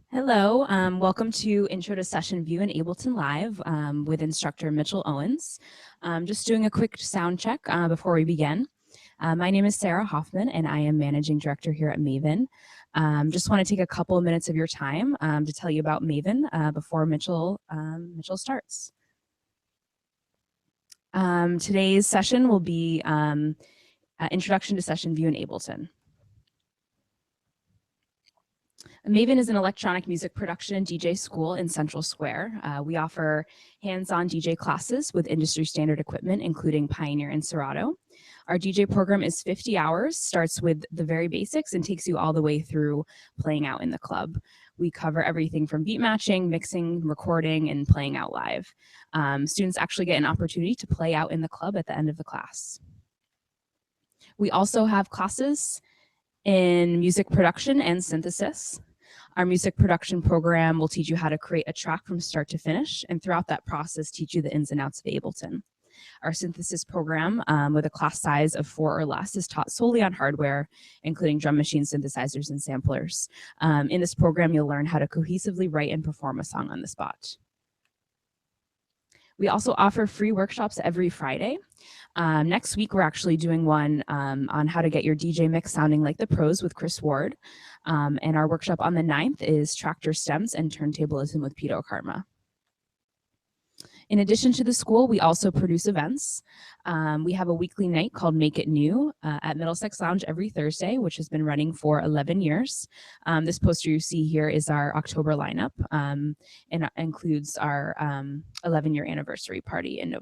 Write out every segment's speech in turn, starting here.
Hello, welcome to Intro to Session View in Ableton Live with instructor Mitchell Owens. Just doing a quick sound check before we begin. My name is Sarah Hoffman and I am Managing Director here at Maven. Just want to take a couple of minutes of your time to tell you about Maven before Mitchell starts. Today's session will be Introduction to Session View in Ableton. Maven is an electronic music production and DJ school in Central Square. We offer hands-on DJ classes with industry standard equipment, including Pioneer and Serato. Our DJ program is 50 hours, starts with the very basics and takes you all the way through playing out in the club. We cover everything from beat matching, mixing, recording, and playing out live. Students actually get an opportunity to play out in the club at the end of the class. We also have classes in music production and synthesis. Our music production program will teach you how to create a track from start to finish, and throughout that process, teach you the ins and outs of Ableton. Our synthesis program, with a class size of 4 or less, is taught solely on hardware, including drum machines, synthesizers, and samplers. In this program, you'll learn how to cohesively write and perform a song on the spot. We also offer free workshops every Friday. Next week, we're actually doing one on how to get your DJ mix sounding like the pros with Chris Ward. And our workshop on the 9th is Tractor Stems and Turntablism with Pedo Karma. In addition to the school, we also produce events. We have a weekly night called Make It New at Middlesex Lounge every Thursday, which has been running for 11 years. This poster you see here is our October lineup and includes our 11-year anniversary party in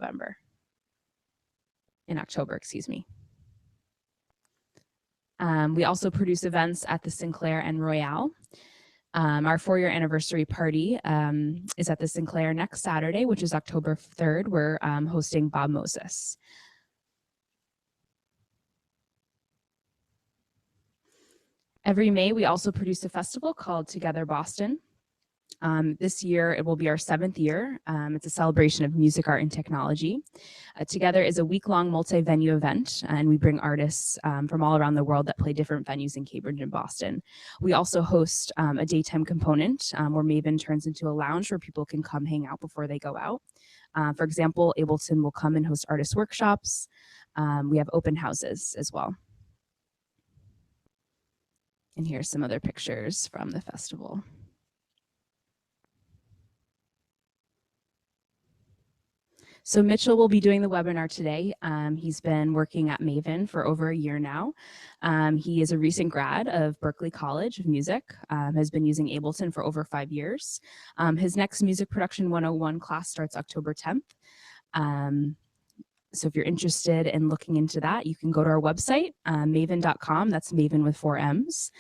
October, excuse me. We also produce events at the Sinclair and Royale. Our 4-year anniversary party is at the Sinclair next Saturday, which is October 3rd. We're hosting Bob Moses. Every May, we also produce a festival called Together Boston. This year, it will be our 7th year. It's a celebration of music, art, and technology. Together is a week-long multi-venue event, and we bring artists from all around the world that play different venues in Cambridge and Boston. We also host a daytime component where Maven turns into a lounge where people can come hang out before they go out. For example, Ableton will come and host artist workshops. We have open houses as well. And here's some other pictures from the festival. So Mitchell will be doing the webinar today. He's been working at Maven for over a year now. He is a recent grad of Berklee College of Music, has been using Ableton for over 5 years. His next Music Production 101 class starts October 10th. So if you're interested in looking into that, you can go to our website, maven.com, that's Maven with 4 M's,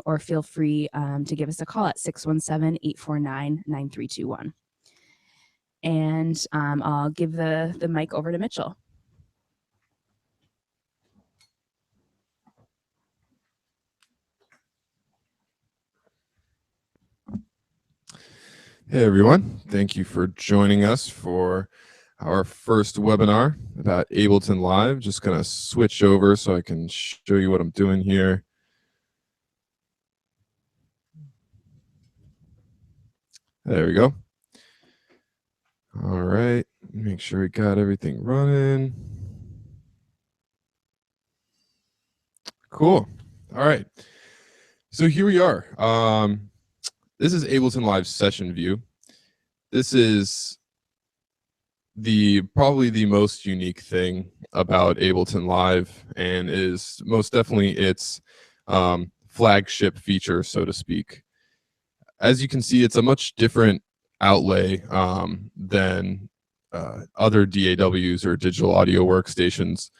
or feel free to give us a call at 617-849-9321. And I'll give the mic over to Mitchell. Hey everyone, thank you for joining us for our first webinar about Ableton Live. Just gonna switch over so I can show you what I'm doing here. There we go. All right, make sure we got everything running. Cool. All right. So here we are. This is Ableton Live session view. This is probably the most unique thing about Ableton Live, and is most definitely its flagship feature, so to speak. As you can see, it's a much different outlay than other DAWs or digital audio workstations.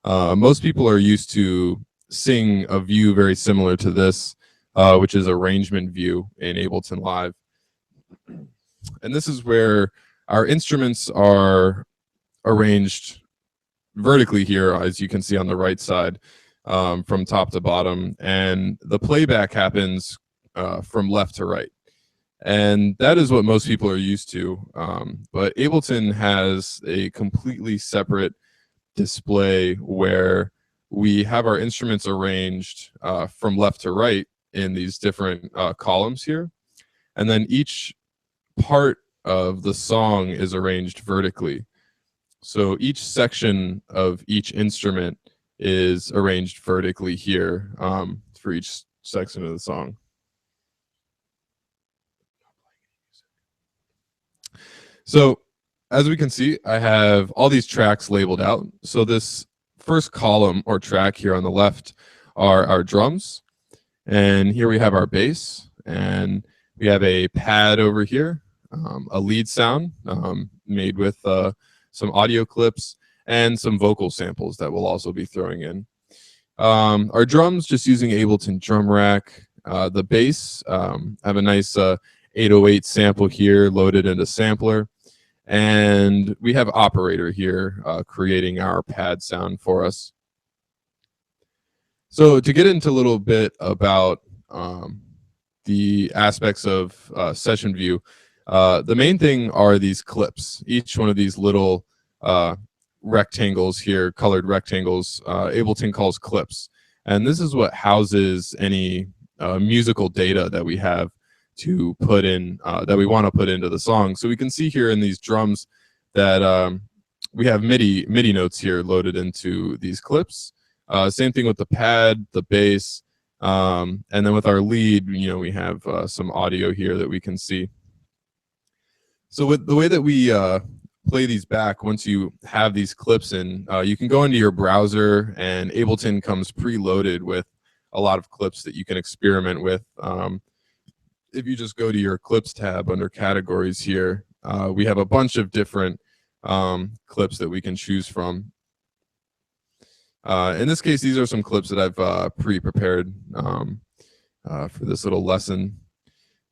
Most people are used to seeing a view very similar to this, which is arrangement view in Ableton Live. And this is where our instruments are arranged vertically here, as you can see on the right side, from top to bottom, and the playback happens from left to right. And that is what most people are used to. But Ableton has a completely separate display where we have our instruments arranged from left to right in these different columns here. and then each part of the song is arranged vertically. So each section of each instrument is arranged vertically here for each section of the song. So as we can see, I have all these tracks labeled out. So this first column or track here on the left are our drums. And here we have our bass. And we have a pad over here, a lead sound made with some audio clips and some vocal samples that we'll also be throwing in. Our drums, just using Ableton drum rack. The bass, have a nice 808 sample here loaded into sampler. And we have operator here creating our pad sound for us. So to get into a little bit about the aspects of session view, the main thing are these clips. Each one of these little rectangles here, colored rectangles, Ableton calls clips. And this is what houses any musical data that we have to put in, that we want to put into the song. So we can see here in these drums that we have MIDI notes here loaded into these clips. Same thing with the pad, the bass, and then with our lead, we have some audio here that we can see. So with the way that we play these back, once you have these clips in, you can go into your browser, and Ableton comes preloaded with a lot of clips that you can experiment with. If you just go to your clips tab under categories here, we have a bunch of different clips that we can choose from. In this case, these are some clips that I've pre-prepared for this little lesson.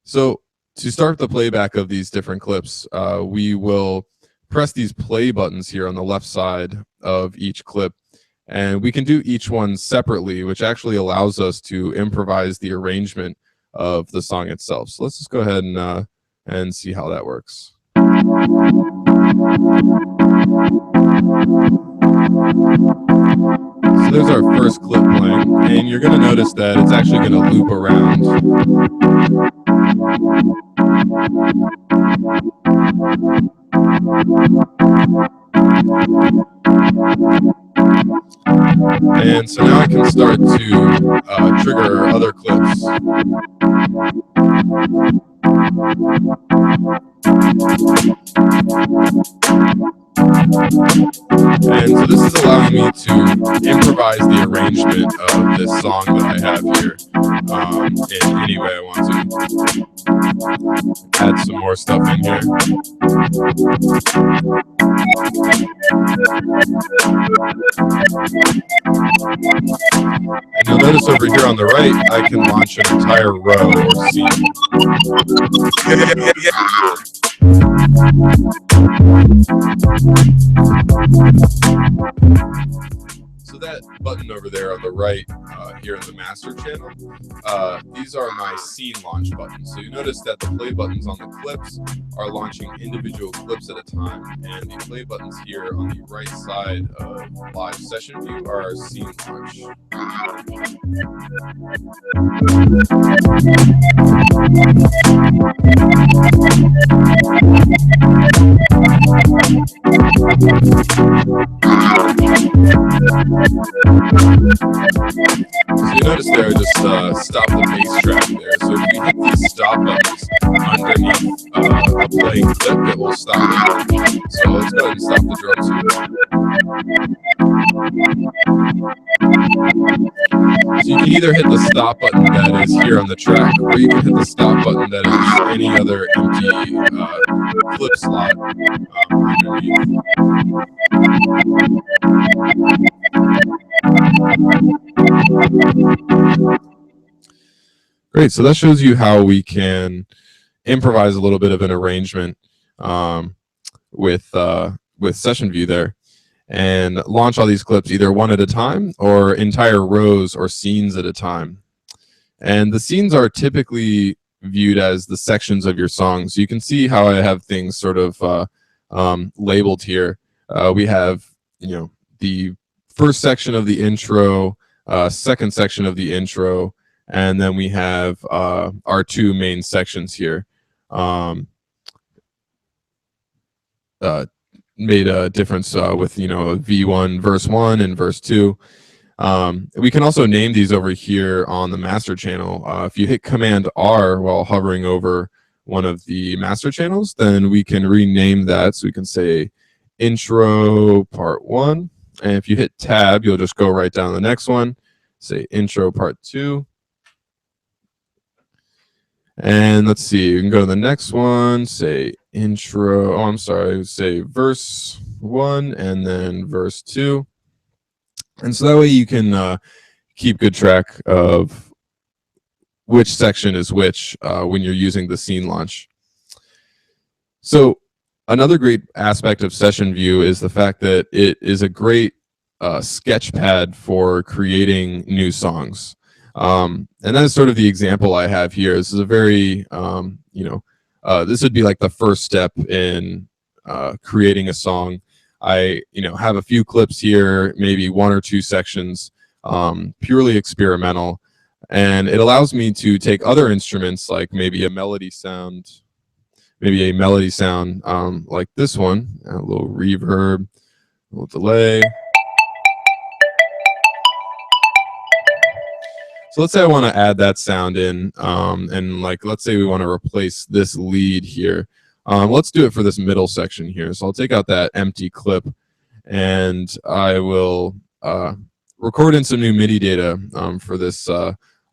So to start the playback of these different clips, we will press these play buttons here on the left side of each clip. And we can do each one separately, which actually allows us to improvise the arrangement of the song itself. So let's just go ahead and see how that works. So there's our first clip playing, and you're going to notice that it's actually going to loop around. And so now I can start to trigger other clips. And so this is allowing me to improvise the arrangement of this song that I have here in any way I want to. Add some more stuff in here. And you'll notice over here on the right, I can launch an entire row or scene. So that button over there on the right here in the master channel, these are my scene launch buttons. So you notice that the play buttons on the clips are launching individual clips at a time, and the play buttons here on the right side of live session view are our scene launch. So you notice there, just stop the bass track there. So if you hit these stop buttons underneath a playing clip, it will stop it. So let's go ahead and stop the drums here. So you can either hit the stop button that is here on the track, or you can hit the stop button that is any other empty clip slot underneath. Great, so that shows you how we can improvise a little bit of an arrangement with session view there, and launch all these clips either one at a time or entire rows or scenes at a time. And the scenes are typically viewed as the sections of your song. So you can see how I have things sort of labeled here. We have, the first section of the intro, second section of the intro, and then we have our two main sections here. made a difference with, you know, V1 verse 1 and verse 2. We can also name these over here on the master channel. If you hit Command R while hovering over one of the master channels, then we can rename that. So we can say intro part 1. And if you hit tab, you'll just go right down to the next one, say intro part 2. And let's see, you can go to the next one, say intro, oh, I'm sorry, say verse 1 and then verse 2. And so that way you can keep good track of which section is which when you're using the scene launch. So another great aspect of Session View is the fact that it is a great sketch pad for creating new songs. And that is sort of the example I have here. This is a very, this would be like the first step in creating a song. I, have a few clips here, maybe 1 or 2 sections, purely experimental. And it allows me to take other instruments, like maybe a melody sound, like this one, a little reverb, a little delay. So let's say I want to add that sound in, and like, let's say we want to replace this lead here. Let's do it for this middle section here. So I'll take out that empty clip, and I will record in some new MIDI data for this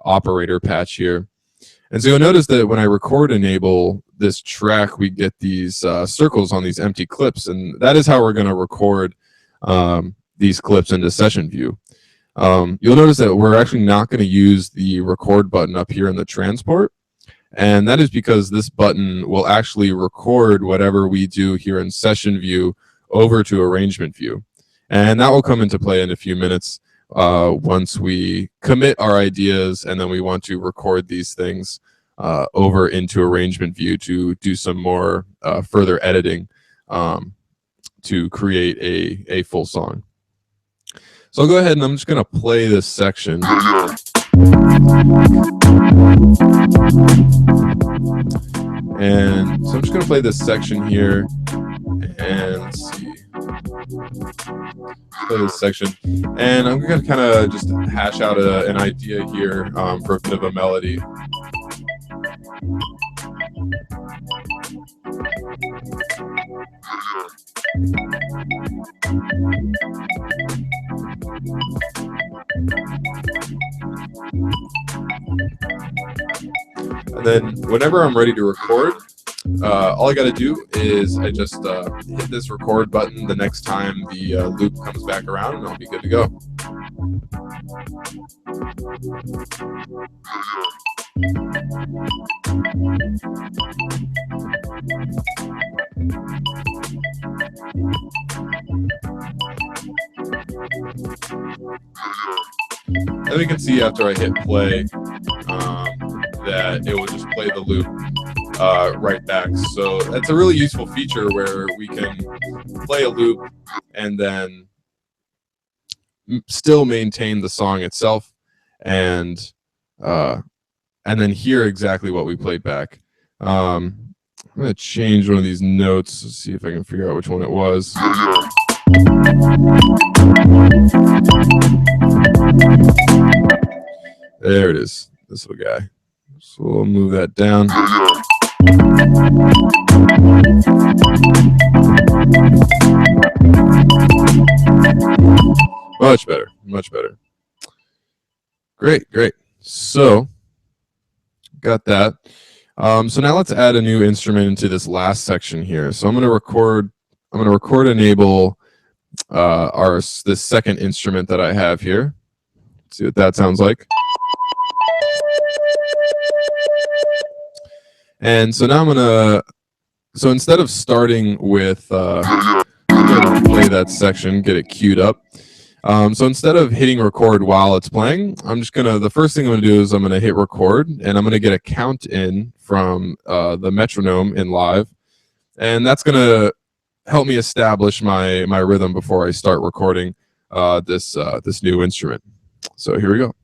operator patch here. And so you'll notice that when I record enable this track, we get these circles on these empty clips, and that is how we're going to record these clips into Session View. You'll notice that we're actually not going to use the record button up here in the transport. And that is because this button will actually record whatever we do here in Session View over to Arrangement View. And that will come into play in a few minutes once we commit our ideas and then we want to record these things over into Arrangement View to do some more further editing to create a full song. So I'll go ahead and I'm just going to play this section. And so I'm just going to play this section here. And let's see. Play this section. And I'm going to kind of just hash out an idea here for a bit of a melody. And then whenever I'm ready to record, all I got to do is I just hit this record button the next time the loop comes back around, and I'll be good to go. And we can see after I hit play that it will just play the loop right back. So that's a really useful feature where we can play a loop and then still maintain the song itself and then hear exactly what we played back. I'm going to change one of these notes. Let's see if I can figure out which one it was. There it is, this little guy. So we'll move that down. Much better, much better. Great, great. So, got that. So now let's add a new instrument into this last section here. So I'm going to record enable this second instrument that I have here. Let's see what that sounds like. And so now I'm gonna, so instead of starting with I'm gonna play that section, get it queued up. So instead of hitting record while it's playing, I'm just gonna, the first thing I'm gonna do is I'm gonna hit record, and I'm gonna get a count in from the metronome in live, and that's gonna help me establish my rhythm before I start recording this new instrument. So here we go.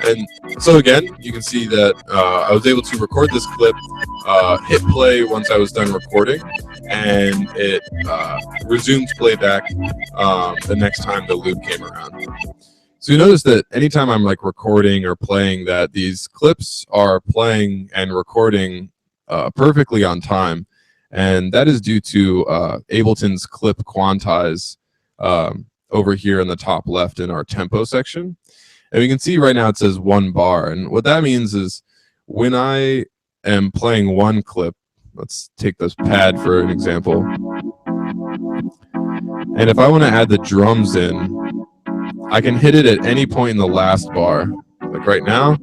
And so again, you can see that I was able to record this clip, hit play once I was done recording, and it resumed playback the next time the loop came around. So you notice that anytime I'm like recording or playing that, these clips are playing and recording perfectly on time. And that is due to Ableton's clip quantize over here in the top left in our tempo section. And we can see right now it says 1 bar. And what that means is when I am playing one clip, let's take this pad for an example. And if I want to add the drums in, I can hit it at any point in the last bar, like right now.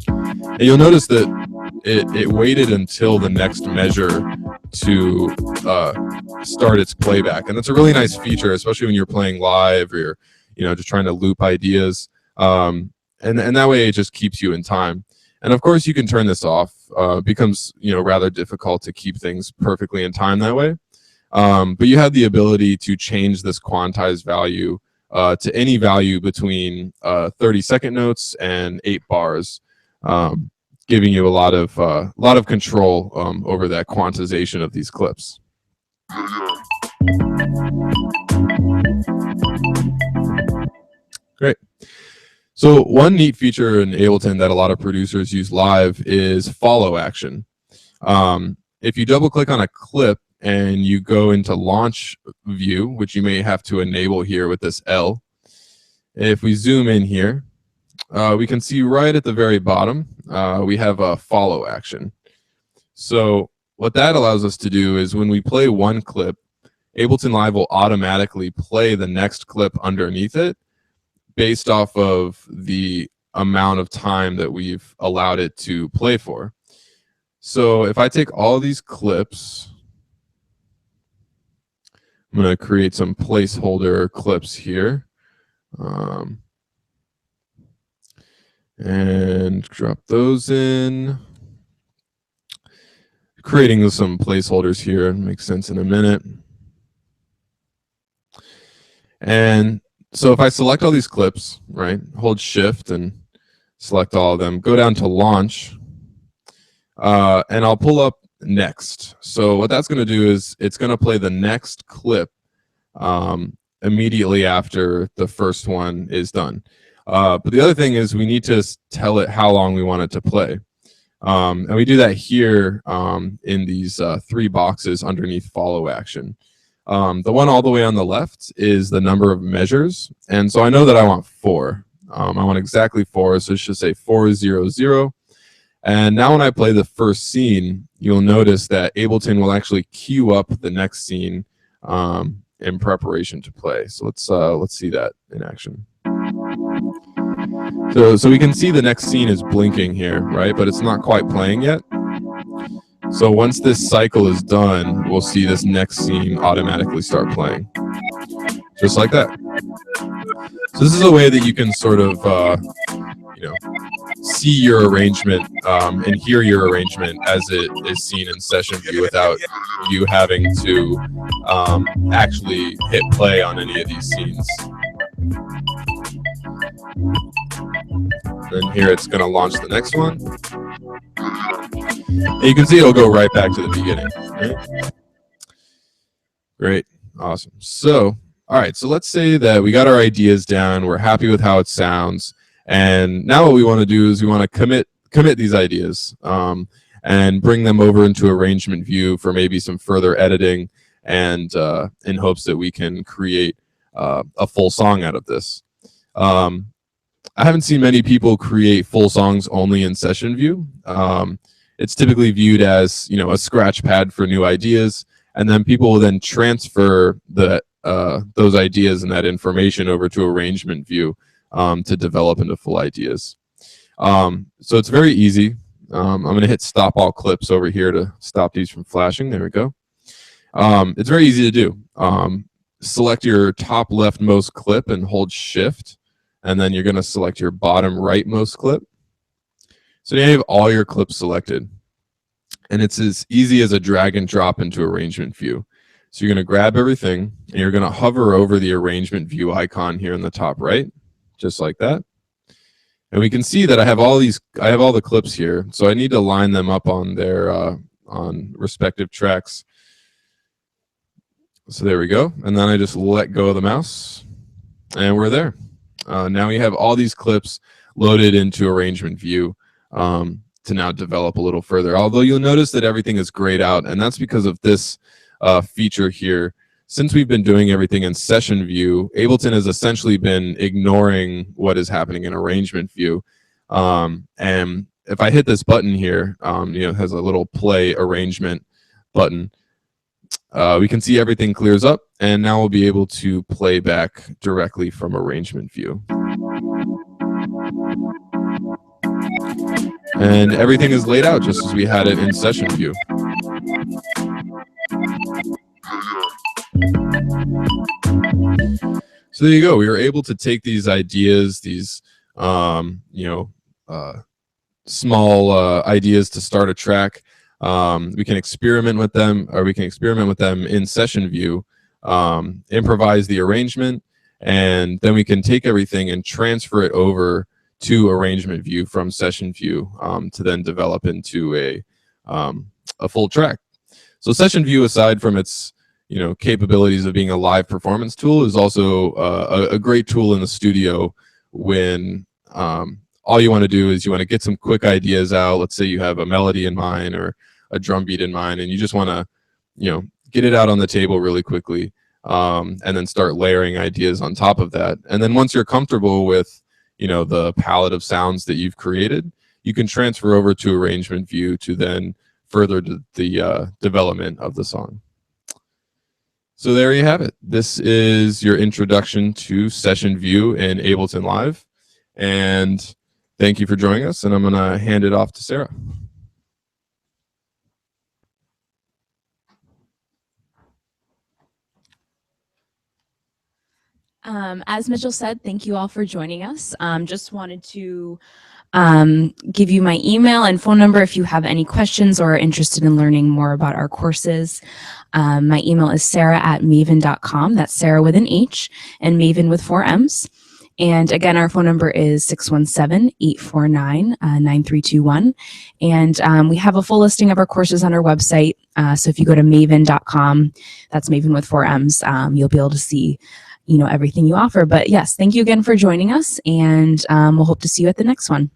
And you'll notice that it waited until the next measure to start its playback. And that's a really nice feature, especially when you're playing live or you're just trying to loop ideas. And that way it just keeps you in time. And of course you can turn this off. It becomes rather difficult to keep things perfectly in time that way. But you have the ability to change this quantized value to any value between 30-second notes and 8 bars, giving you a lot of control over that quantization of these clips. Great. So one neat feature in Ableton that a lot of producers use live is follow action. If you double click on a clip and you go into launch view, which you may have to enable here with this L, if we zoom in here, we can see right at the very bottom, we have a follow action. So what that allows us to do is when we play one clip, Ableton Live will automatically play the next clip underneath it based off of the amount of time that we've allowed it to play for. So if I take all these clips, I'm going to create some placeholder clips here. And drop those in. Creating some placeholders here makes sense in a minute. And so if I select all these clips, right, hold shift and select all of them, go down to launch, and I'll pull up next. So what that's going to do is it's going to play the next clip immediately after the first one is done. But the other thing is we need to tell it how long we want it to play. And we do that here in these 3 boxes underneath follow action. The one all the way on the left is the number of measures. And so I know that I want 4. I want exactly 4. So it should say 400. And now when I play the first scene, you'll notice that Ableton will actually queue up the next scene in preparation to play. So let's see that in action. So we can see the next scene is blinking here, right? But it's not quite playing yet. So once this cycle is done, we'll see this next scene automatically start playing. Just like that. So this is a way that you can sort of, see your arrangement and hear your arrangement as it is seen in session view without you having to actually hit play on any of these scenes. And here it's going to launch the next one. And you can see it'll go right back to the beginning. Right? Great. Awesome. So, all right. So let's say that we got our ideas down. We're happy with how it sounds. And now what we want to do is we want to commit these ideas and bring them over into arrangement view for maybe some further editing and in hopes that we can create a full song out of this. I haven't seen many people create full songs only in session view. It's typically viewed as a scratch pad for new ideas, and then people will then transfer those ideas and that information over to arrangement view to develop into full ideas. So it's very easy. I'm going to hit stop all clips over here to stop these from flashing. There we go. It's very easy to do. select your top leftmost clip and hold shift, and then you're going to select your bottom rightmost clip. So now you have all your clips selected, and it's as easy as a drag and drop into arrangement view. So you're going to grab everything and you're going to hover over the arrangement view icon here in the top right, just like that. And we can see that I have all the clips here, so I need to line them up on their on respective tracks. So there we go, and then I just let go of the mouse, and we're there. Now we have all these clips loaded into arrangement view to now develop a little further. Although you'll notice that everything is grayed out, and that's because of this feature here. Since we've been doing everything in session view, Ableton has essentially been ignoring what is happening in arrangement view. And if I hit this button here, it has a little play arrangement button. We can see everything clears up, and now we'll be able to play back directly from arrangement view. And everything is laid out just as we had it in session view. So there you go. We were able to take these ideas, these small ideas to start a track. We can experiment with them, or we can experiment with them in session view, improvise the arrangement, and then we can take everything and transfer it over to arrangement view from session view to then develop into a full track. So session view, aside from its capabilities of being a live performance tool, is also a great tool in the studio when all you want to do is you want to get some quick ideas out. Let's say you have a melody in mind or a drum beat in mind, and you just want to get it out on the table really quickly, and then start layering ideas on top of that. And then once you're comfortable with the palette of sounds that you've created, you can transfer over to arrangement view to then further the development of the song. So there you have it. This is your introduction to session view in Ableton Live. And thank you for joining us. And I'm going to hand it off to Sarah. As Mitchell said, thank you all for joining us. Just wanted to give you my email and phone number if you have any questions or are interested in learning more about our courses. My email is sarah@maven.com. That's Sarah with an H and Maven with 4 M's. And again, our phone number is 617-849-9321. And we have a full listing of our courses on our website. So if you go to maven.com, that's Maven with 4 M's, you'll be able to see everything you offer. But yes, thank you again for joining us, and we'll hope to see you at the next one.